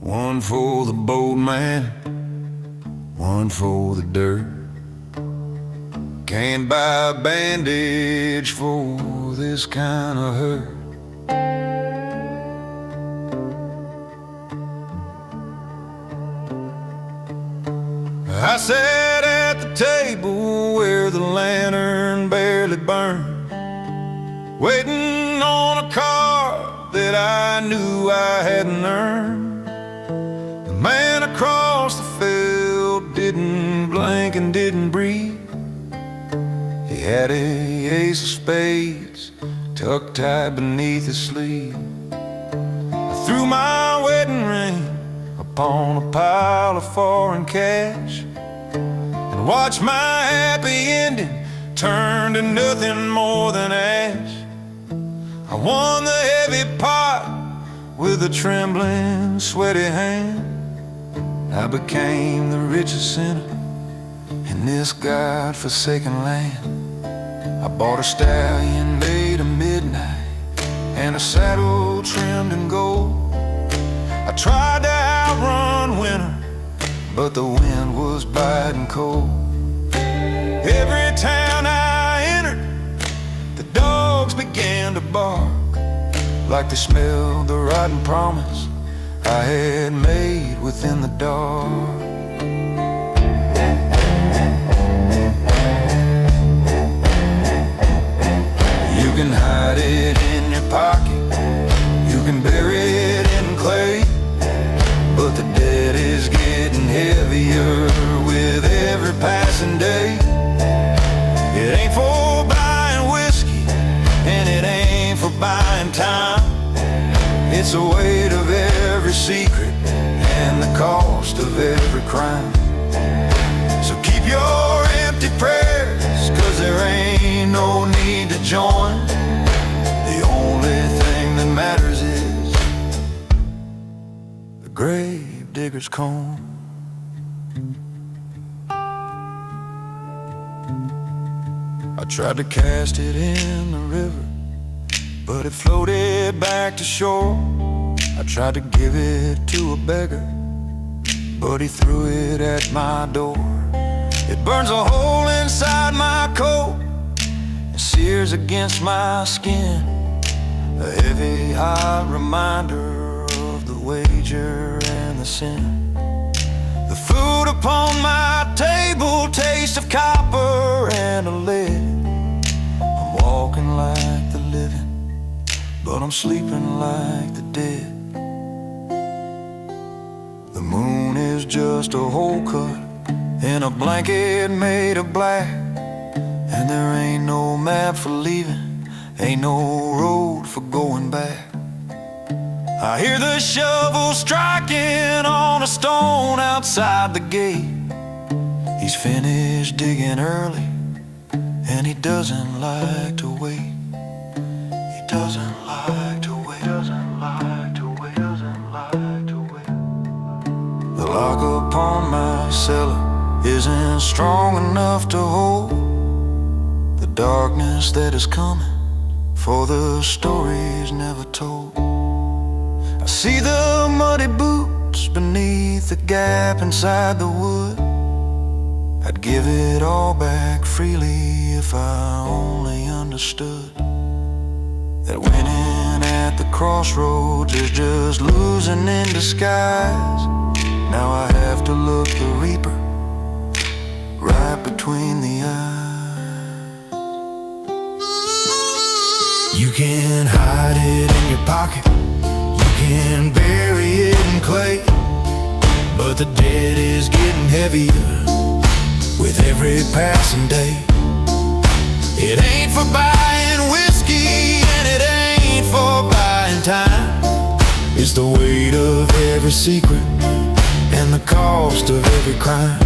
One for the boatman, one for the dirt. Can't buy a bandage for this kind of hurt. I sat at the table where the lantern barely burned, waiting on a card that I knew I hadn't earned. The man across the field didn't blink and didn't breathe. He had a ace of spades tucked tight beneath his sleeve. I threw my wedding ring upon a pile of foreign cash and watched my happy ending turn to nothing more than ash. I won the heavy pot with a trembling, sweaty hand. I became the richest sinner in this God-forsaken land. I bought a stallion made of midnight and a saddle trimmed in gold. I tried to outrun winter, but the wind was biting cold. Every town I entered, the dogs began to bark, like they smelled the rotten promise I had made within the dark. You can hide it in your pocket, you can bury it in clay, but the debt is getting heavier with every passing day. It ain't for buying whiskey, and it ain't for buying time. It's the weight of every secret and the cost of every crime. So keep your empty prayers, 'cause there ain't no need to join. The only thing that matters is the gravedigger's comb. I tried to cast it in the river, but it floated back to shore. I tried to give it to a beggar, but he threw it at my door. It burns a hole inside my coat and sears against my skin, a heavy hot reminder of the wager and the sin. The food upon my table tastes of copper and a lead. I'm walking like the living, but I'm sleeping like the dead. The moon is just a hole cut in a blanket made of black, and there ain't no map for leaving, ain't no road for going back. I hear the shovel striking on a stone outside the gate. He's finished digging early, and he doesn't like to wait. He doesn't like to wait, doesn't like to wait, doesn't like to wait. The lock upon my cellar isn't strong enough to hold the darkness that is coming, for the stories never told. I see the muddy boots beneath the gap inside the wood. I'd give it all back freely if I only understood that winning at the crossroads is just losing in disguise. Now I have to look the reaper right between the eyes. You can hide it in your pocket, you can bury it in clay, but the debt is getting heavier with every passing day. It ain't for buying whiskey, and it ain't for buying time. It's the weight of every secret and the cost of every crime.